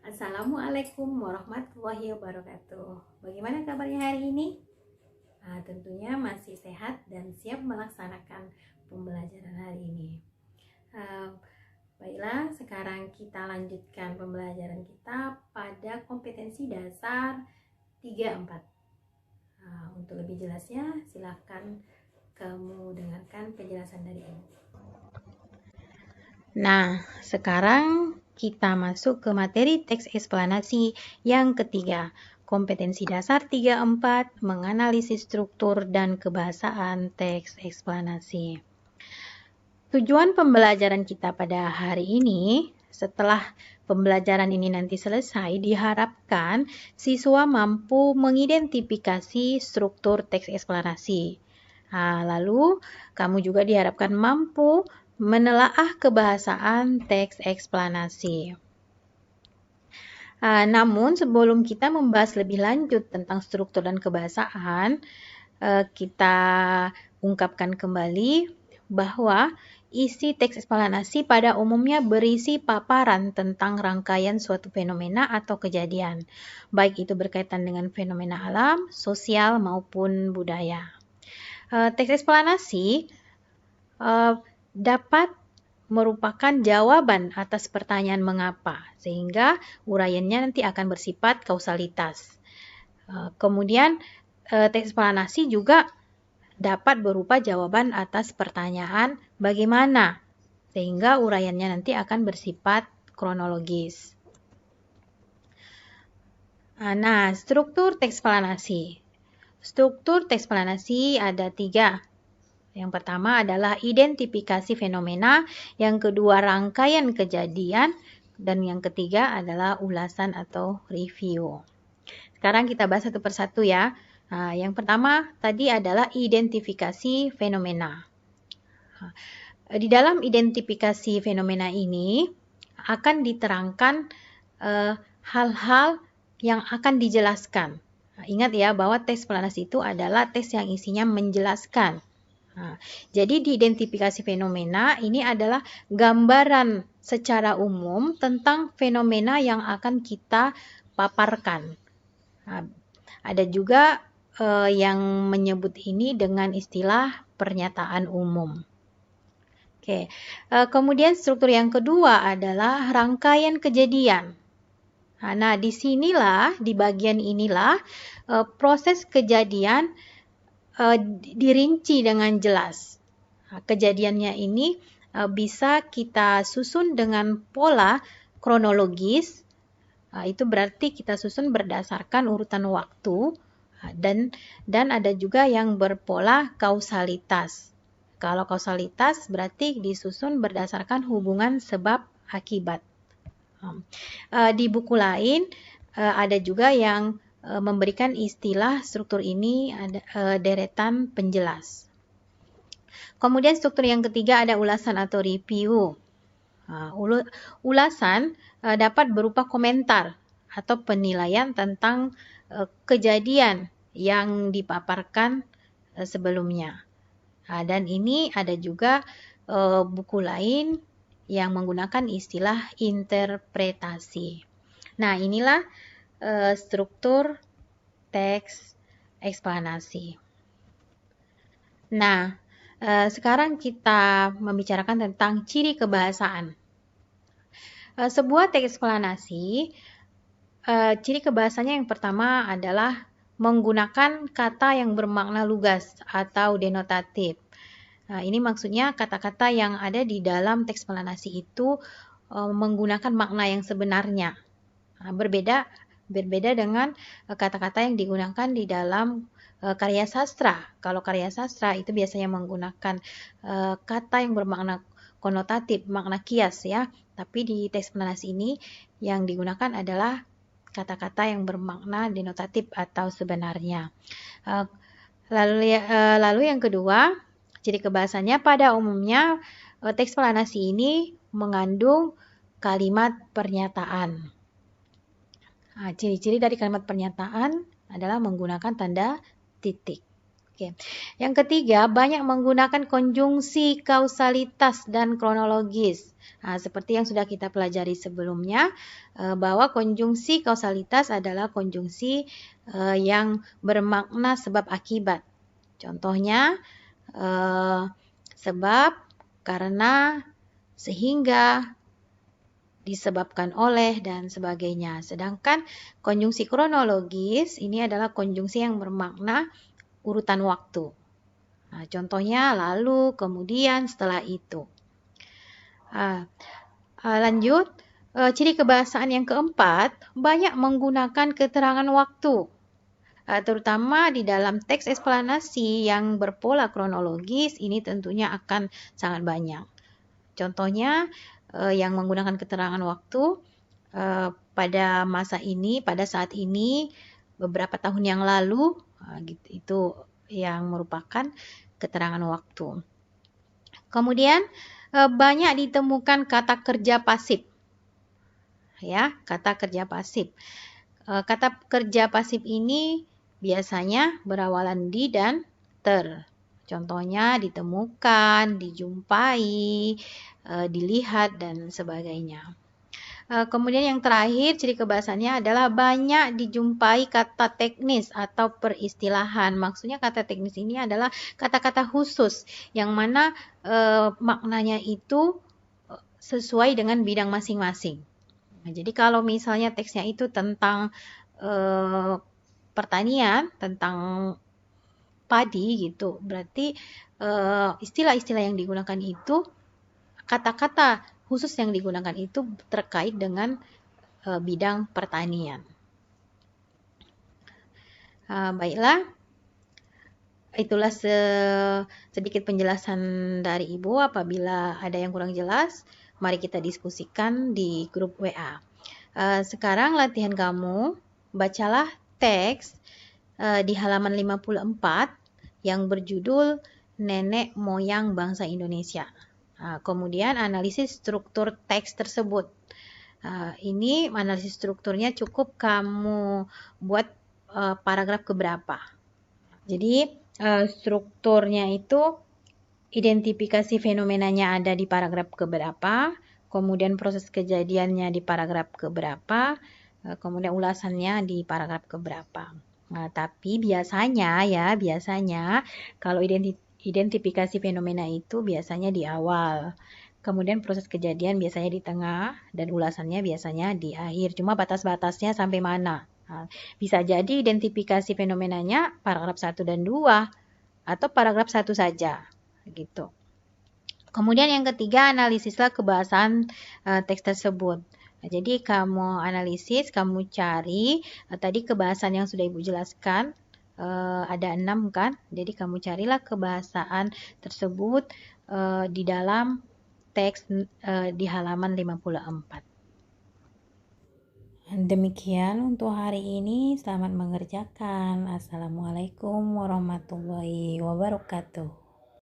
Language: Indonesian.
Assalamualaikum warahmatullahi wabarakatuh. Bagaimana kabarnya hari ini? Tentunya masih sehat dan siap melaksanakan pembelajaran hari ini. Baiklah, sekarang kita lanjutkan pembelajaran kita pada kompetensi dasar 3-4. Untuk lebih jelasnya, silahkan kamu dengarkan penjelasan dari Ibu. Nah, sekarang kita masuk ke materi teks eksplanasi yang ketiga. Kompetensi dasar 3-4, menganalisis struktur dan kebahasaan teks eksplanasi. Tujuan pembelajaran kita pada hari ini, setelah pembelajaran ini nanti selesai, diharapkan siswa mampu mengidentifikasi struktur teks eksplanasi. Lalu, kamu juga diharapkan mampu menelaah kebahasaan teks eksplanasi. Namun sebelum kita membahas lebih lanjut tentang struktur dan kebahasaan, kita ungkapkan kembali bahwa isi teks eksplanasi pada umumnya berisi paparan tentang rangkaian suatu fenomena atau kejadian, baik itu berkaitan dengan fenomena alam, sosial, maupun budaya. Teks eksplanasi dapat merupakan jawaban atas pertanyaan mengapa, sehingga uraiannya nanti akan bersifat kausalitas. Kemudian teks eksplanasi juga dapat berupa jawaban atas pertanyaan bagaimana, sehingga uraiannya nanti akan bersifat kronologis. Nah, struktur teks eksplanasi. Struktur teks eksplanasi ada 3. Yang pertama adalah identifikasi fenomena, yang kedua rangkaian kejadian, dan yang ketiga adalah ulasan atau review. Sekarang kita bahas satu persatu ya. Yang pertama tadi adalah identifikasi fenomena. Di dalam identifikasi fenomena ini akan diterangkan hal-hal yang akan dijelaskan. Ingat ya bahwa teks eksplanasi itu adalah teks yang isinya menjelaskan. Jadi di identifikasi fenomena ini adalah gambaran secara umum tentang fenomena yang akan kita paparkan. Ada juga yang menyebut ini dengan istilah pernyataan umum. Oke. Kemudian struktur yang kedua adalah rangkaian kejadian. Nah, disinilah, di bagian inilah proses kejadian dirinci dengan jelas. Kejadiannya ini bisa kita susun dengan pola kronologis. Itu berarti kita susun berdasarkan urutan waktu, dan ada juga yang berpola kausalitas. Kalau kausalitas berarti disusun berdasarkan hubungan sebab akibat. Di buku lain ada juga yang memberikan istilah struktur ini ada deretan penjelas. Kemudian struktur yang ketiga ada ulasan atau review. Ulasan dapat berupa komentar atau penilaian tentang kejadian yang dipaparkan sebelumnya. Dan ini ada juga buku lain yang menggunakan istilah interpretasi. Nah, inilah struktur teks eksplanasi. Nah, sekarang kita membicarakan tentang ciri kebahasaan. Sebuah teks eksplanasi, ciri kebahasanya yang pertama adalah menggunakan kata yang bermakna lugas atau denotatif. Ini maksudnya kata-kata yang ada di dalam teks eksplanasi itu menggunakan makna yang sebenarnya. Berbeda dengan kata-kata yang digunakan di dalam karya sastra. Kalau karya sastra itu biasanya menggunakan kata yang bermakna konotatif, makna kias ya. Tapi di teks eksplanasi ini yang digunakan adalah kata-kata yang bermakna denotatif atau sebenarnya. Lalu yang kedua, ciri kebahasannya pada umumnya teks eksplanasi ini mengandung kalimat pernyataan. Ciri-ciri dari kalimat pernyataan adalah menggunakan tanda titik. Oke. Yang ketiga, banyak menggunakan konjungsi kausalitas dan kronologis. Nah, seperti yang sudah kita pelajari sebelumnya, bahwa konjungsi kausalitas adalah konjungsi yang bermakna sebab akibat. Contohnya, sebab, karena, sehingga, disebabkan oleh, dan sebagainya. Sedangkan konjungsi kronologis ini adalah konjungsi yang bermakna urutan waktu. Nah, contohnya lalu, kemudian, setelah itu. Lanjut, ciri kebahasaan yang keempat, banyak menggunakan keterangan waktu. Terutama di dalam teks eksplanasi yang berpola kronologis, ini tentunya akan sangat banyak. Contohnya, yang menggunakan keterangan waktu, pada masa ini, pada saat ini, beberapa tahun yang lalu, itu yang merupakan keterangan waktu. Kemudian banyak ditemukan kata kerja pasif. Ya, kata kerja pasif. Kata kerja pasif ini biasanya berawalan di dan ter. Contohnya ditemukan, dijumpai, dilihat, dan sebagainya. Kemudian yang terakhir, ciri kebahasaannya adalah banyak dijumpai kata teknis atau peristilahan. Maksudnya kata teknis ini adalah kata-kata khusus yang mana maknanya itu sesuai dengan bidang masing-masing. Nah, jadi kalau misalnya teksnya itu tentang pertanian, tentang padi gitu, berarti istilah-istilah yang digunakan itu, kata-kata khusus yang digunakan itu terkait dengan bidang pertanian. Baiklah, itulah sedikit penjelasan dari Ibu. Apabila ada yang kurang jelas, mari kita diskusikan di grup WA. Sekarang latihan kamu, bacalah teks di halaman 54 yang berjudul Nenek Moyang Bangsa Indonesia. Kemudian analisis struktur teks tersebut. Ini analisis strukturnya cukup kamu buat paragraf keberapa. Jadi strukturnya itu identifikasi fenomenanya ada di paragraf keberapa, kemudian proses kejadiannya di paragraf keberapa, kemudian ulasannya di paragraf keberapa. Nah, tapi biasanya kalau identifikasi fenomena itu biasanya di awal. Kemudian proses kejadian biasanya di tengah dan ulasannya biasanya di akhir. Cuma batas-batasnya sampai mana. Nah, bisa jadi identifikasi fenomenanya paragraf 1 dan 2 atau paragraf 1 saja. Gitu. Kemudian yang ketiga, analisislah kebahasaan teks tersebut. Nah, jadi kamu analisis, kamu cari tadi kebahasaan yang sudah Ibu jelaskan, ada 6 kan, jadi kamu carilah kebahasaan tersebut di dalam teks di halaman 54. Demikian untuk hari ini, selamat mengerjakan. Assalamualaikum warahmatullahi wabarakatuh.